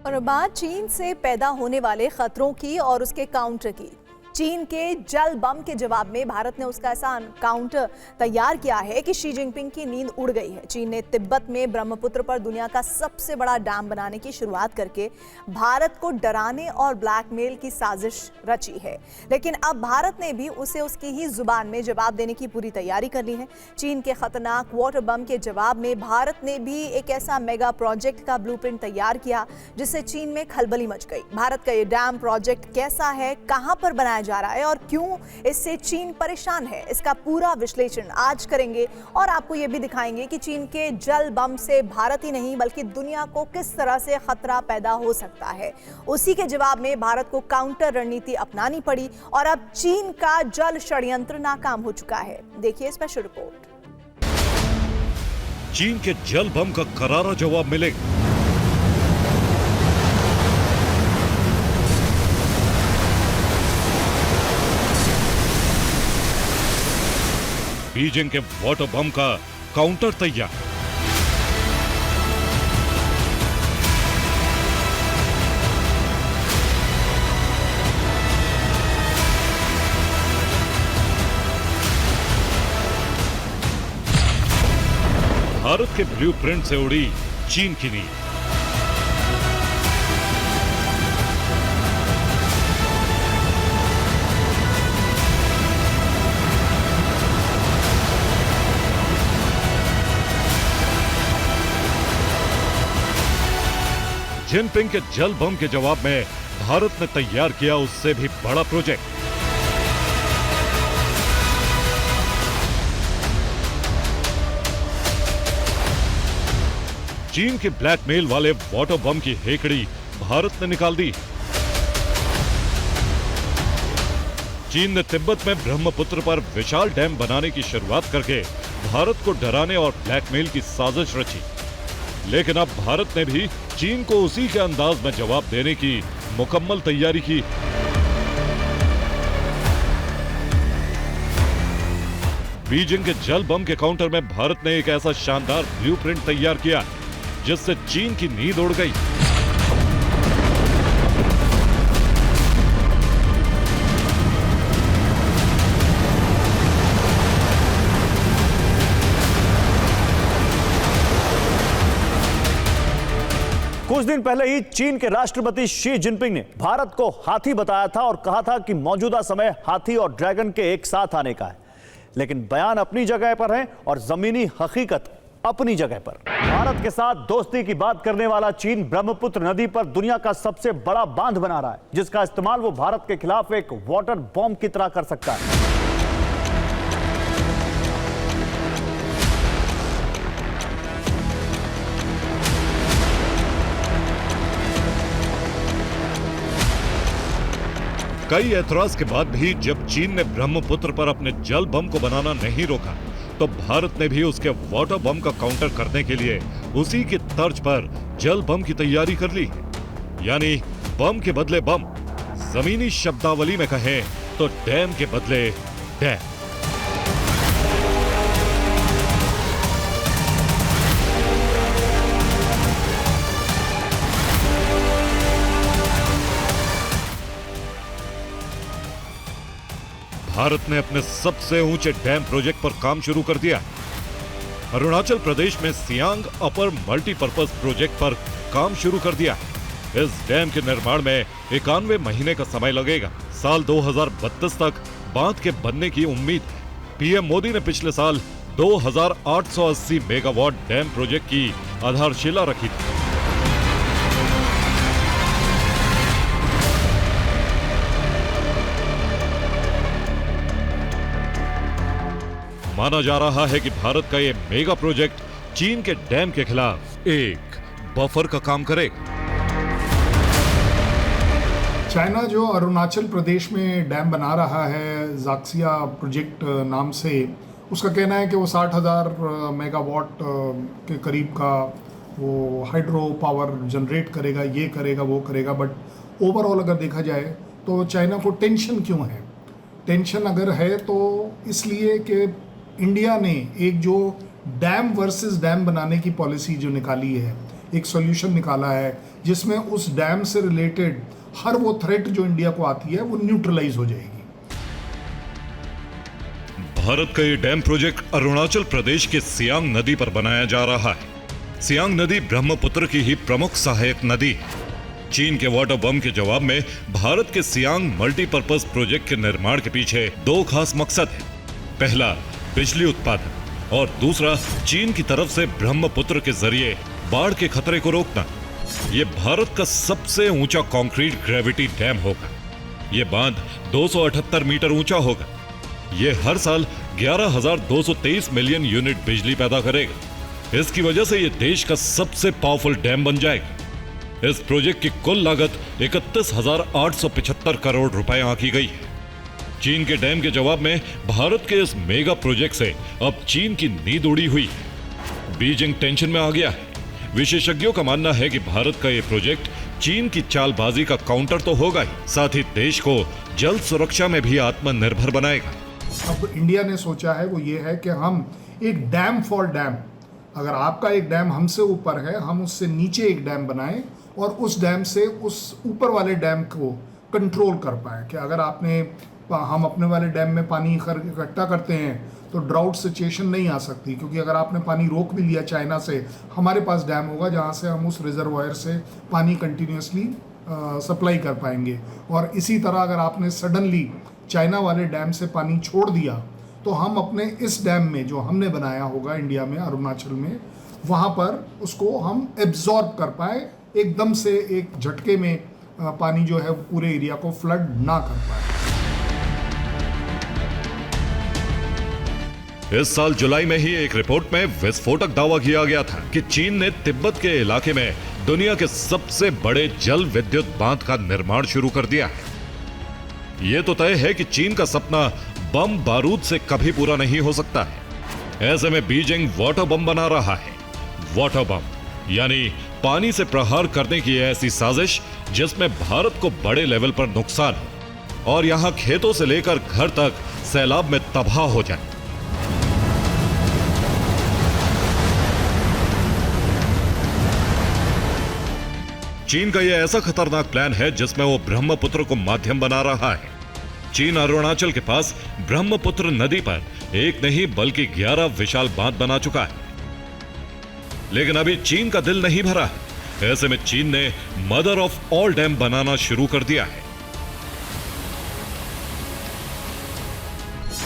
और बात चीन से पैदा होने वाले खतरों की और उसके काउंटर की। चीन के जल बम के जवाब में भारत ने उसका ऐसा काउंटर तैयार किया है कि शी जिनपिंग की नींद उड़ गई है। चीन ने तिब्बत में ब्रह्मपुत्र पर दुनिया का सबसे बड़ा डैम बनाने की शुरुआत करके भारत को डराने और ब्लैकमेल की साजिश रची है, लेकिन अब भारत ने भी उसे उसकी ही जुबान में जवाब देने की पूरी तैयारी कर ली है। चीन के खतरनाक वाटर बम के जवाब में भारत ने भी एक ऐसा मेगा प्रोजेक्ट का ब्लूप्रिंट तैयार किया जिससे चीन में खलबली मच गई। भारत का ये डैम प्रोजेक्ट कैसा है, कहां पर बनाया जा रहा है और क्यों इससे चीन परेशान है, इसका पूरा विश्लेषण आज करेंगे और आपको यह भी दिखाएंगे कि चीन के जल बम से भारत ही नहीं बल्कि दुनिया को किस तरह से खतरा पैदा हो सकता है। उसी के जवाब में भारत को काउंटर रणनीति अपनानी पड़ी और अब चीन का जल षड्यंत्र नाकाम हो चुका है। देखिए स्पेशल रिपोर्ट। चीन के जल बम का करारा जवाब मिलेगा। बीजिंग के वाटर बम का काउंटर तैयार। भारत के ब्लूप्रिंट से उड़ी चीन की नींद। जिनपिंग के जल बम के जवाब में भारत ने तैयार किया उससे भी बड़ा प्रोजेक्ट। चीन के ब्लैकमेल वाले वाटर बम की हेकड़ी भारत ने निकाल दी। चीन ने तिब्बत में ब्रह्मपुत्र पर विशाल डैम बनाने की शुरुआत करके भारत को डराने और ब्लैकमेल की साजिश रची, लेकिन अब भारत ने भी चीन को उसी के अंदाज में जवाब देने की मुकम्मल तैयारी की। बीजिंग के जल बम के काउंटर में भारत ने एक ऐसा शानदार ब्लूप्रिंट तैयार किया जिससे चीन की नींद उड़ गई। कुछ दिन पहले ही चीन के राष्ट्रपति शी जिनपिंग ने भारत को हाथी बताया था और कहा था कि मौजूदा समय हाथी और ड्रैगन के एक साथ आने का है, लेकिन बयान अपनी जगह पर है और जमीनी हकीकत अपनी जगह पर। भारत के साथ दोस्ती की बात करने वाला चीन ब्रह्मपुत्र नदी पर दुनिया का सबसे बड़ा बांध बना रहा है, जिसका इस्तेमाल वो भारत के खिलाफ एक वाटर बॉम्ब की तरह कर सकता है। कई ऐतराज के बाद भी जब चीन ने ब्रह्मपुत्र पर अपने जल बम को बनाना नहीं रोका, तो भारत ने भी उसके वाटर बम का काउंटर करने के लिए उसी की तर्ज पर जल बम की तैयारी कर ली। यानी बम के बदले बम, जमीनी शब्दावली में कहें तो डैम के बदले डैम। भारत ने अपने सबसे ऊंचे डैम प्रोजेक्ट पर काम शुरू कर दिया। अरुणाचल प्रदेश में सियांग अपर मल्टीपर्पज प्रोजेक्ट पर काम शुरू कर दिया। इस डैम के निर्माण में 91 महीने का समय लगेगा। साल 2032 तक बांध के बनने की उम्मीद। पीएम मोदी ने पिछले साल 2880 मेगावाट डैम प्रोजेक्ट की आधारशिला रखी थी। माना जा रहा है कि भारत का ये मेगा प्रोजेक्ट चीन के डैम के खिलाफ एक बफर का काम करेगा। चाइना जो अरुणाचल प्रदेश में डैम बना रहा है जाक्सिया प्रोजेक्ट नाम से, उसका कहना है कि वो 60,000 मेगावाट के करीब का वो हाइड्रो पावर जनरेट करेगा, ये करेगा वो करेगा। बट ओवरऑल अगर देखा जाए तो चाइना को टेंशन क्यों है? टेंशन अगर है तो इसलिए कि इंडिया ने एक जो डैम वर्सेस डैम बनाने की पॉलिसी जो निकाली है, एक सॉल्यूशन निकाला है जिसमें उस डैम से रिलेटेड हर वो थ्रेट जो इंडिया को आती है वो न्यूट्रलाइज हो जाएगी। भारत का ये डैम प्रोजेक्ट अरुणाचल प्रदेश के सियांग नदी पर बनाया जा रहा है। सियांग नदी ब्रह्मपुत्र की ही प्रमुख सहायक नदी है। चीन के वाटर बम के जवाब में भारत के सियांग मल्टीपर्पज प्रोजेक्ट के निर्माण के पीछे दो खास मकसद हैं। पहला, बिजली उत्पादन और दूसरा, चीन की तरफ से ब्रह्मपुत्र के जरिए बाढ़ के खतरे को रोकना। ये भारत का सबसे ऊंचा कंक्रीट ग्रेविटी डैम होगा। ये बांध 278 मीटर ऊंचा होगा। ये हर साल 11,223 मिलियन यूनिट बिजली पैदा करेगा। इसकी वजह से ये देश का सबसे पावरफुल डैम बन जाएगा। इस प्रोजेक्ट की कुल लागत 31,875 करोड़ रुपए आंकी गई है। चीन के डैम के जवाब में भारत के इस मेगा प्रोजेक्ट से अब चीन की नींद उड़ी हुई है। बीजिंग टेंशन में आ गया है। विशेषज्ञों का मानना है कि भारत का यह प्रोजेक्ट चीन की चालबाजी का काउंटर तो होगा ही, साथ ही देश को जल सुरक्षा में भी आत्मनिर्भर बनाएगा। अब इंडिया ने सोचा है वो ये है कि हम एक डैम फॉर डैम, अगर आपका एक डैम हमसे ऊपर है, हम उससे नीचे एक डैम बनाएं और उस डैम से उस ऊपर वाले डैम को कंट्रोल कर पाए। कि अगर हम अपने वाले डैम में पानी इकट्ठा करते हैं तो ड्राउट सिचुएशन नहीं आ सकती, क्योंकि अगर आपने पानी रोक भी लिया चाइना से, हमारे पास डैम होगा जहाँ से हम उस रिजर्वायर से पानी कंटिन्यूसली सप्लाई कर पाएंगे। और इसी तरह अगर आपने सडनली चाइना वाले डैम से पानी छोड़ दिया तो हम अपने इस डैम में जो हमने बनाया होगा इंडिया में, अरुणाचल में, वहाँ पर उसको हम एब्जॉर्ब कर पाए, एकदम से एक झटके में पानी जो है पूरे एरिया को फ्लड ना कर पाए। इस साल जुलाई में ही एक रिपोर्ट में विस्फोटक दावा किया गया था कि चीन ने तिब्बत के इलाके में दुनिया के सबसे बड़े जल विद्युत बांध का निर्माण शुरू कर दिया है। यह तो तय है कि चीन का सपना बम बारूद से कभी पूरा नहीं हो सकता है। ऐसे में बीजिंग वाटर बम बना रहा है। वाटर बम यानी पानी से प्रहार करने की ऐसी साजिश जिसमें भारत को बड़े लेवल पर नुकसान हो और यहां खेतों से लेकर घर तक सैलाब में तबाह हो जाए। चीन का यह ऐसा खतरनाक प्लान है जिसमें वो ब्रह्मपुत्र को माध्यम बना रहा है। चीन अरुणाचल के पास ब्रह्मपुत्र नदी पर एक नहीं बल्कि 11 विशाल बांध बना चुका है। लेकिन अभी चीन का दिल नहीं भरा है। ऐसे में चीन ने मदर ऑफ ऑल डैम बनाना शुरू कर दिया है।